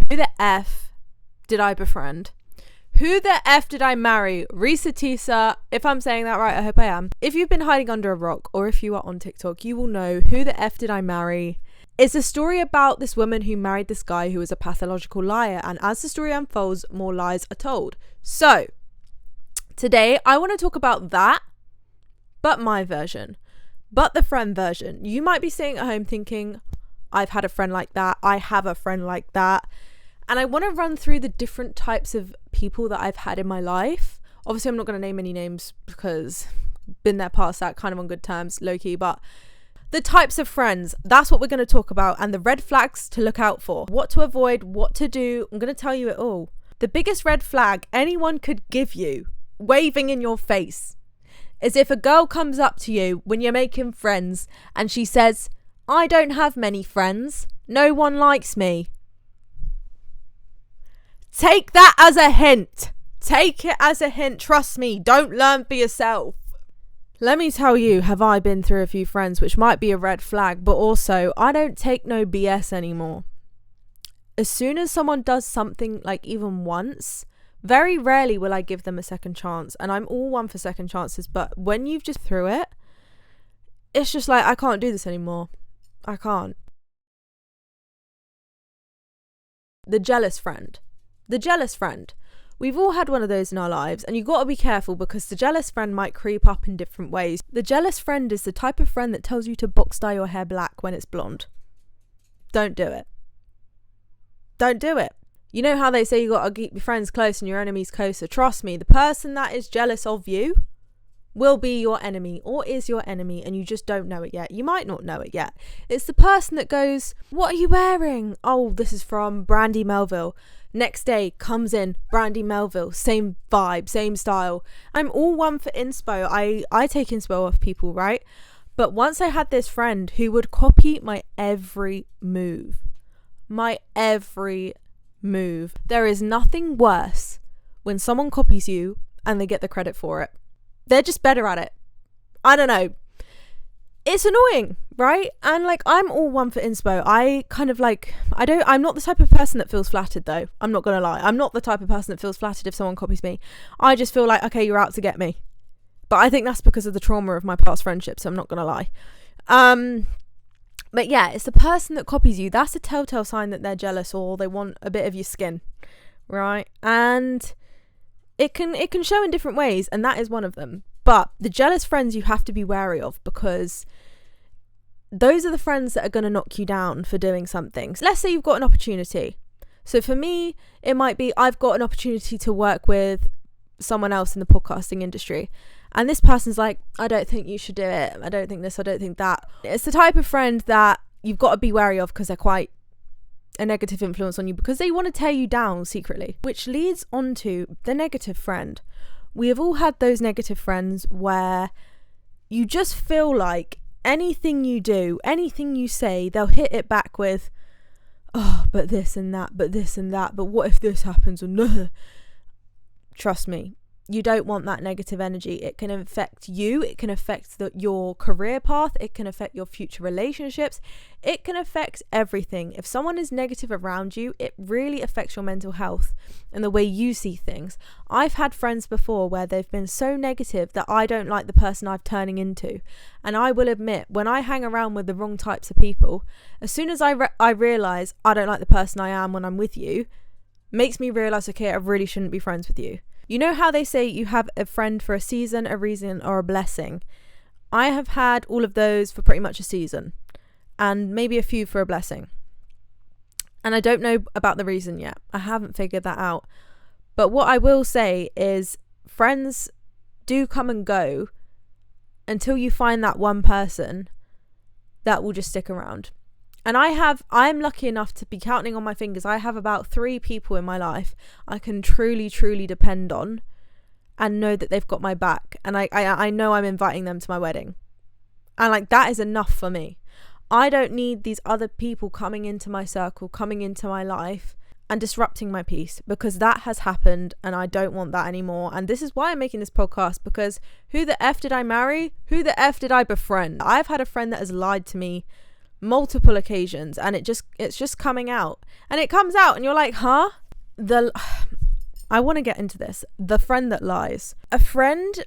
Who the F did I befriend? Who the F did I marry? Risa Tisa. If I'm saying that right, I hope I am. If you've been hiding under a rock, or if you are on TikTok, you will know Who the F Did I Marry? It's a story about this woman who married this guy who was a pathological liar. And as the story unfolds, more lies are told. So, today I want to talk about that, but my version. But the friend version. You might be sitting at home thinking, I've had a friend like that. I have a friend like that. And I want to run through the different types of people that I've had in my life. Obviously, I'm not going to name any names because been there past that, kind of on good terms, low-key. But the types of friends, that's what we're going to talk about. And the red flags to look out for. What to avoid, what to do. I'm going to tell you it all. The biggest red flag anyone could give you, waving in your face, is if a girl comes up to you when you're making friends and she says, I don't have many friends. No one likes me. Take that as a hint. Take it as a hint. Trust me. Don't learn for yourself. Let me tell you, have I been through a few friends, which might be a red flag, but also I don't take no BS anymore. As soon as someone does something like even once, very rarely will I give them a second chance. And I'm all one for second chances. But when you've just through it, it's just like, I can't do this anymore. I can't. The jealous friend. The jealous friend. We've all had one of those in our lives, and you've got to be careful because the jealous friend might creep up in different ways. The jealous friend is the type of friend that tells you to box dye your hair black when it's blonde. Don't do it. Don't do it. You know how they say you got to keep your friends close and your enemies closer? Trust me, the person that is jealous of you will be your enemy or is your enemy, and you just don't know it yet. You might not know it yet. It's the person that goes, what are you wearing? Oh, this is from Brandy Melville. Next day comes in Brandy Melville, same vibe, same style. I'm all one for inspo. I take inspo off people, right? But once I had this friend who would copy my every move. My every move. There is nothing worse when someone copies you and they get the credit for it. They're just better at it. I don't know. It's annoying, right? And like, I'm all one for inspo. I kind of like, I'm not the type of person that feels flattered though. I'm not gonna lie. I'm not the type of person that feels flattered if someone copies me. I just feel like, okay, you're out to get me. But I think that's because of the trauma of my past friendships. So I'm not gonna lie. But yeah, it's the person that copies you. That's a telltale sign that they're jealous or they want a bit of your skin, right? And it can show in different ways, and that is one of them. But the jealous friends you have to be wary of, because those are the friends that are going to knock you down for doing something. So let's say you've got an opportunity. So for me, it might be I've got an opportunity to work with someone else in the podcasting industry. And this person's like, I don't think you should do it. I don't think this, I don't think that. It's the type of friend that you've got to be wary of because they're quite a negative influence on you, because they want to tear you down secretly. Which leads on to the negative friend. We have all had those negative friends where you just feel like anything you do, anything you say, they'll hit it back with, oh, but this and that, but this and that, but what if this happens? Or no. Trust me, you don't want that negative energy. It can affect you. It can affect your career path. It can affect your future relationships. It can affect everything. If someone is negative around you, it really affects your mental health and the way you see things. I've had friends before where they've been so negative that I don't like the person I'm turning into. And I will admit, when I hang around with the wrong types of people, as soon as I realise I don't like the person I am when I'm with you, makes me realise, okay, I really shouldn't be friends with you. You know how they say you have a friend for a season, a reason, or a blessing? I have had all of those for pretty much a season, and maybe a few for a blessing. And I don't know about the reason yet. I haven't figured that out. But what I will say is friends do come and go until you find that one person that will just stick around. And I'm lucky enough to be counting on my fingers. I have about 3 people in my life I can truly, truly depend on and know that they've got my back. And I know I'm inviting them to my wedding. And like, that is enough for me. I don't need these other people coming into my circle, coming into my life and disrupting my peace, because that has happened and I don't want that anymore. And this is why I'm making this podcast, because who the F did I marry? Who the F did I befriend? I've had a friend that has lied to me multiple occasions, and it's just coming out, and it comes out and you're like, huh? I want to get into this. The friend that lies. A friend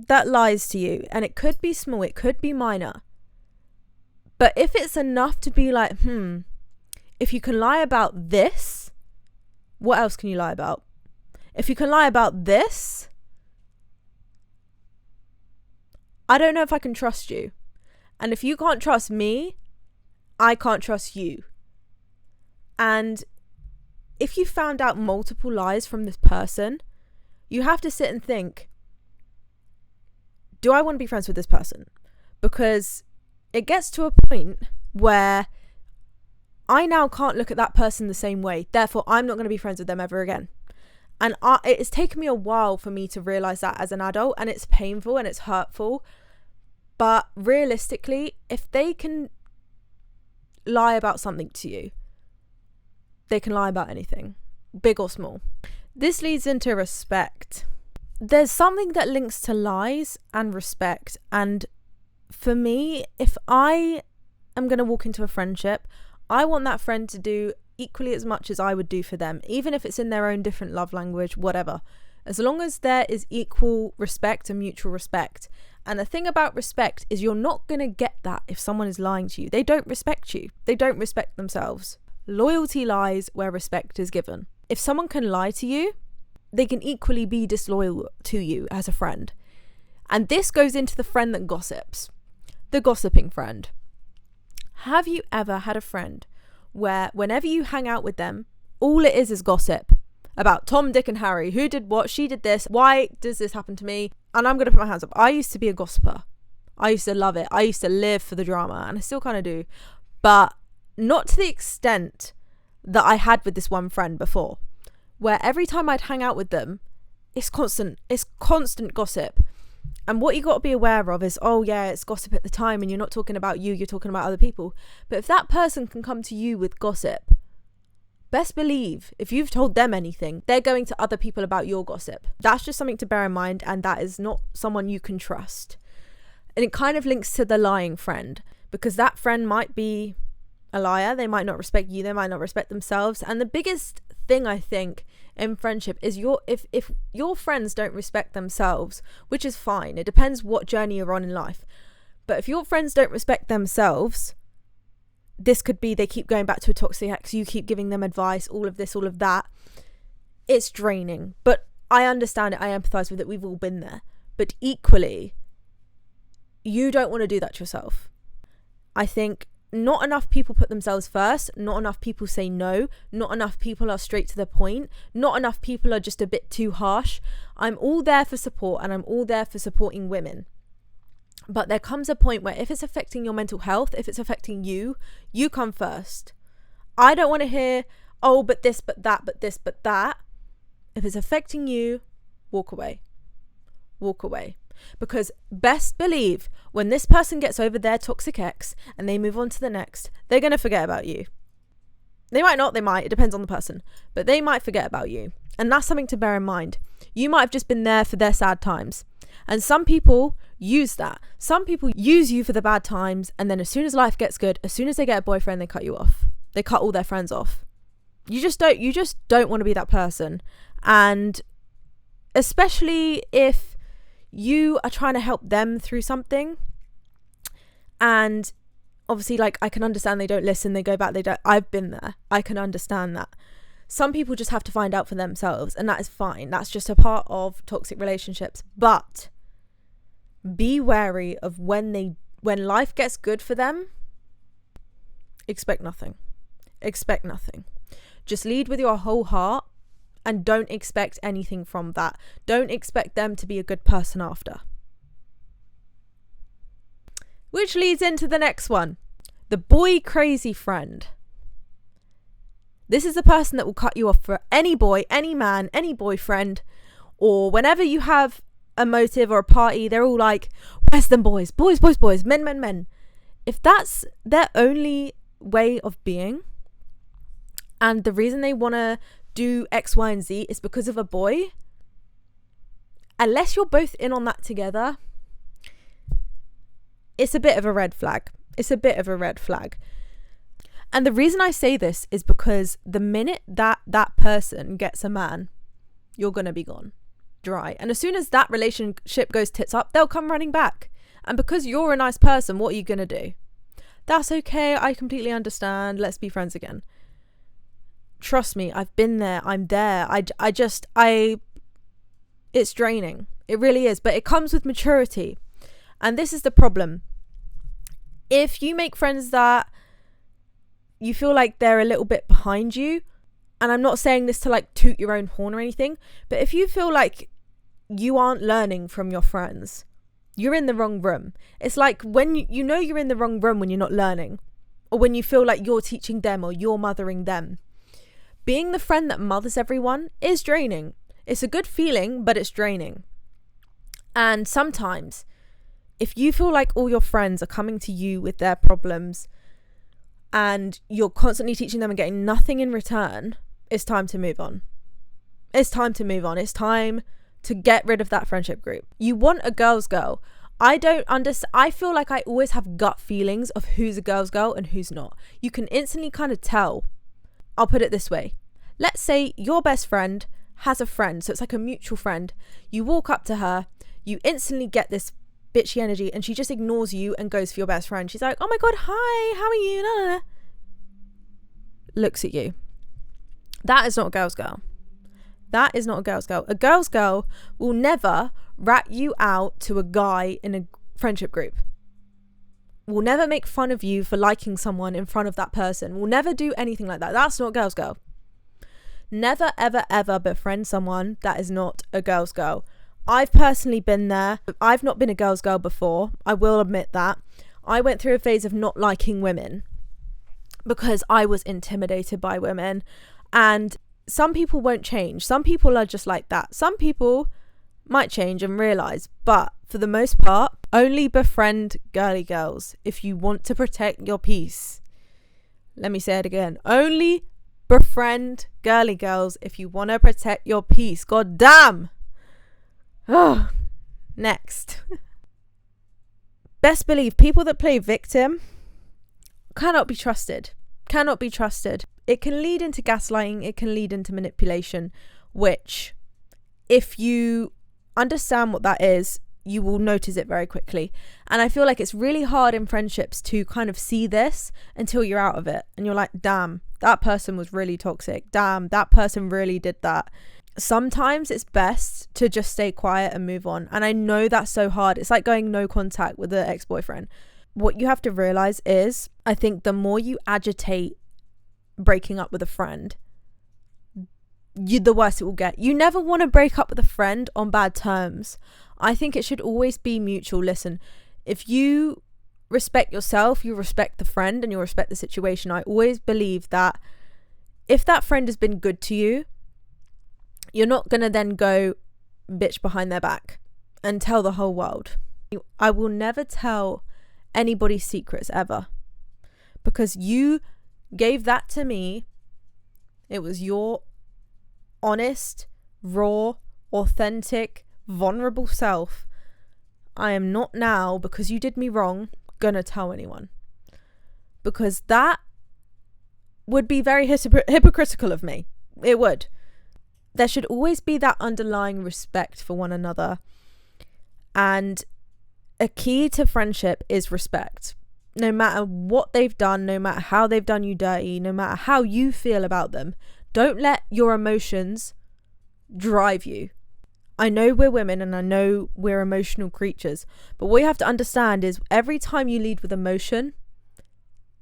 that lies to you, and it could be small, it could be minor, but if it's enough to be like, if you can lie about this, what else can you lie about? If you can lie about this, I don't know if I can trust you. And if you can't trust me, I can't trust you. And if you found out multiple lies from this person, you have to sit and think, do I want to be friends with this person? Because it gets to a point where I now can't look at that person the same way. Therefore, I'm not going to be friends with them ever again. And it's taken me a while for me to realize that as an adult, and it's painful and it's hurtful. But realistically, if they can lie about something to you, they can lie about anything, big or small. This leads into respect. There's something that links to lies and respect. And for me, if I am going to walk into a friendship, I want that friend to do equally as much as I would do for them, even if it's in their own different love language, whatever. As long as there is equal respect and mutual respect. And the thing about respect is you're not going to get that if someone is lying to you. They don't respect you. They don't respect themselves. Loyalty lies where respect is given. If someone can lie to you, they can equally be disloyal to you as a friend. And this goes into the friend that gossips. The gossiping friend. Have you ever had a friend where whenever you hang out with them, all it is gossip about Tom, Dick and Harry? Who did what? She did this. Why does this happen to me? And I'm going to put my hands up. I used to be a gossiper. I used to love it. I used to live for the drama, and I still kind of do. But not to the extent that I had with this one friend before, where every time I'd hang out with them, it's constant gossip. And what you got to be aware of is, oh yeah, it's gossip at the time, and you're not talking about you, you're talking about other people. But if that person can come to you with gossip, best believe if you've told them anything, they're going to other people about your gossip. That's just something to bear in mind, and that is not someone you can trust. And it kind of links to the lying friend, because that friend might be a liar. They might not respect you, they might not respect themselves. And the biggest thing I think in friendship is if your friends don't respect themselves, which is fine, it depends what journey you're on in life, but if your friends don't respect themselves, this could be they keep going back to a toxic ex, you keep giving them advice, all of this, all of that. It's draining, but I understand it, I empathize with it, we've all been there. But equally, you don't want to do that to yourself. I think not enough people put themselves first, not enough people say no, not enough people are straight to the point, not enough people are just a bit too harsh. I'm all there for support, and I'm all there for supporting women. But there comes a point where if it's affecting your mental health, if it's affecting you, you come first. I don't want to hear, oh, but this, but that, but this, but that. If it's affecting you, walk away. Walk away. Because best believe when this person gets over their toxic ex and they move on to the next, they're going to forget about you. They might not, they might, it depends on the person, but they might forget about you. And that's something to bear in mind. You might have just been there for their sad times. And some people use that. Some people use you for the bad times, and then as soon as life gets good, as soon as they get a boyfriend, they cut you off. They cut all their friends off. You just don't want to be that person. And especially if you are trying to help them through something, and obviously, like, I can understand they don't listen, they go back, I've been there, I can understand that. Some people just have to find out for themselves, and that is fine. That's just a part of toxic relationships. But be wary of when life gets good for them, expect nothing. Expect nothing. Just lead with your whole heart, and don't expect anything from that. Don't expect them to be a good person after. Which leads into the next one. The boy crazy friend. This is the person that will cut you off for any boy, any man, any boyfriend, or whenever you have a motive or a party, they're all like, where's them boys? Boys, boys, boys, men, men, men. If that's their only way of being, and the reason they want to do X, Y, and Z is because of a boy, unless you're both in on that together, it's a bit of a red flag. It's a bit of a red flag. And the reason I say this is because the minute that person gets a man, you're going to be gone dry. And as soon as that relationship goes tits up, they'll come running back. And because you're a nice person, what are you going to do? That's okay. I completely understand. Let's be friends again. Trust me, I've been there. I'm there. It's draining. It really is. But it comes with maturity. And this is the problem. If you make friends that you feel like they're a little bit behind you, and I'm not saying this to like toot your own horn or anything, but if you feel like you aren't learning from your friends, you're in the wrong room. It's like when you know you're in the wrong room when you're not learning, or when you feel like you're teaching them or you're mothering them. Being the friend that mothers everyone is draining. It's a good feeling, but it's draining. And sometimes, if you feel like all your friends are coming to you with their problems and you're constantly teaching them and getting nothing in return, it's time to move on. It's time to move on. It's time to get rid of that friendship group. You want a girl's girl. I don't understand. I feel like I always have gut feelings of who's a girl's girl and who's not. You can instantly kind of tell. I'll put it this way. Let's say your best friend has a friend. So it's like a mutual friend. You walk up to her. You instantly get this bitchy energy and she just ignores you and goes for your best friend. She's like, oh my God, hi, how are you? No, no, no. Looks at you. That is not a girl's girl. That is not a girl's girl. A girl's girl will never rat you out to a guy in a friendship group. Will never make fun of you for liking someone in front of that person. Will never do anything like that. That's not a girl's girl. Never, ever, ever befriend someone that is not a girl's girl. I've personally been there. I've not been a girl's girl before. I will admit that. I went through a phase of not liking women because I was intimidated by women. And some people won't change. Some people are just like that. Some people might change and realise. But for the most part, only befriend girly girls if you want to protect your peace. Let me say it again. Only befriend girly girls if you want to protect your peace. God damn. Oh, next. Best believe people that play victim cannot be trusted. Cannot be trusted. It can lead into gaslighting. It can lead into manipulation, which if you understand what that is, you will notice it very quickly. And I feel like it's really hard in friendships to kind of see this until you're out of it. And you're like, damn, that person was really toxic. Damn, that person really did that. Sometimes it's best to just stay quiet and move on. And I know that's so hard. It's like going no contact with an ex-boyfriend. What you have to realize is, I think the more you agitate breaking up with a friend, the worse it will get. You never want to break up with a friend on bad terms. I think it should always be mutual. Listen, if you respect yourself, you respect the friend and you respect the situation. I always believe that if that friend has been good to you, you're not going to then go bitch behind their back and tell the whole world. I will never tell anybody's secrets ever, because you gave that to me. It was your honest, raw, authentic, vulnerable self. I am not now, because you did me wrong, gonna tell anyone, because that would be very hypocritical of me. It would. There should always be that underlying respect for one another. And a key to friendship is respect. No matter what they've done, no matter how they've done you dirty, no matter how you feel about them, don't let your emotions drive you. I know we're women and I know we're emotional creatures, but what you have to understand is every time you lead with emotion,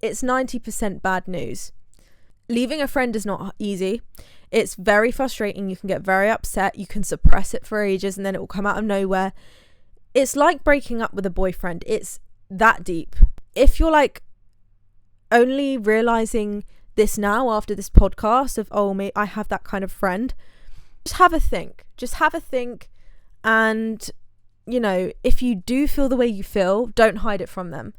it's 90% bad news. Leaving a friend is not easy. It's very frustrating. You can get very upset. You can suppress it for ages and then it will come out of nowhere. It's like breaking up with a boyfriend. It's that deep. If you're like only realizing this now after this podcast of, oh, mate, I have that kind of friend, just have a think. Just have a think. And, you know, if you do feel the way you feel, don't hide it from them.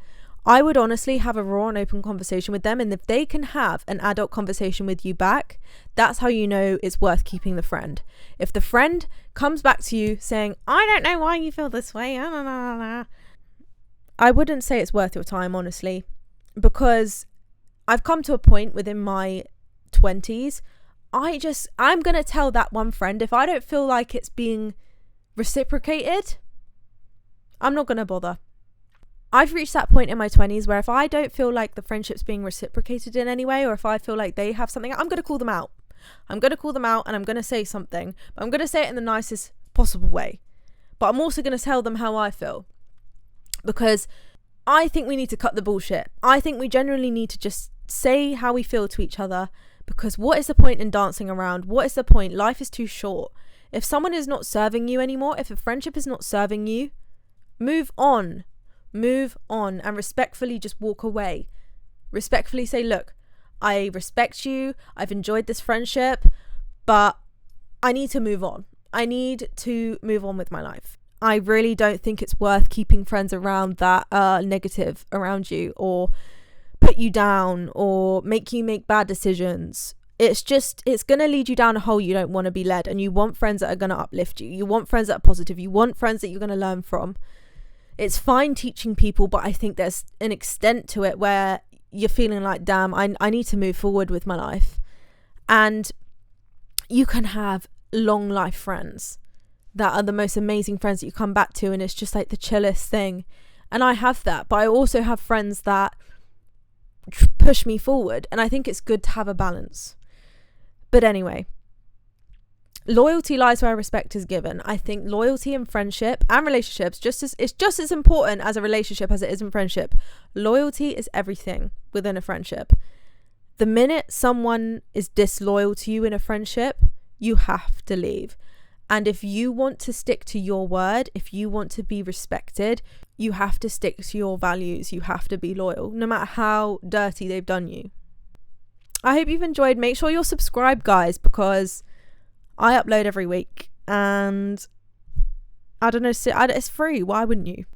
I would honestly have a raw and open conversation with them. And if they can have an adult conversation with you back, that's how you know it's worth keeping the friend. If the friend comes back to you saying, I don't know why you feel this way, I wouldn't say it's worth your time, honestly, because I've come to a point within my 20s, I'm going to tell that one friend, if I don't feel like it's being reciprocated, I'm not going to bother. I've reached that point in my 20s where if I don't feel like the friendship's being reciprocated in any way, or if I feel like they have something, I'm going to call them out. I'm going to call them out and I'm going to say something. But I'm going to say it in the nicest possible way. But I'm also going to tell them how I feel. Because I think we need to cut the bullshit. I think we generally need to just say how we feel to each other. Because what is the point in dancing around? What is the point? Life is too short. If someone is not serving you anymore, if a friendship is not serving you, move on. Move on and respectfully just walk away. Respectfully say, look, I respect you. I've enjoyed this friendship, but I need to move on. I need to move on with my life. I really don't think it's worth keeping friends around that are negative around you, or put you down, or make you make bad decisions. It's going to lead you down a hole you don't want to be led. And you want friends that are going to uplift you. You want friends that are positive. You want friends that you're going to learn from. It's fine teaching people, but I think there's an extent to it where you're feeling like, damn, I need to move forward with my life. And you can have long life friends that are the most amazing friends that you come back to, and it's just like the chillest thing. And I have that, but I also have friends that push me forward, and I think it's good to have a balance. But anyway, loyalty lies where respect is given. I think loyalty in friendship and relationships it's just as important as a relationship as it is in friendship. Loyalty is everything within a friendship. The minute someone is disloyal to you in a friendship, you have to leave. And if you want to stick to your word, if you want to be respected, you have to stick to your values. You have to be loyal, no matter how dirty they've done you. I hope you've enjoyed. Make sure you're subscribed, guys, because I upload every week, and I don't know, it's free. Why wouldn't you?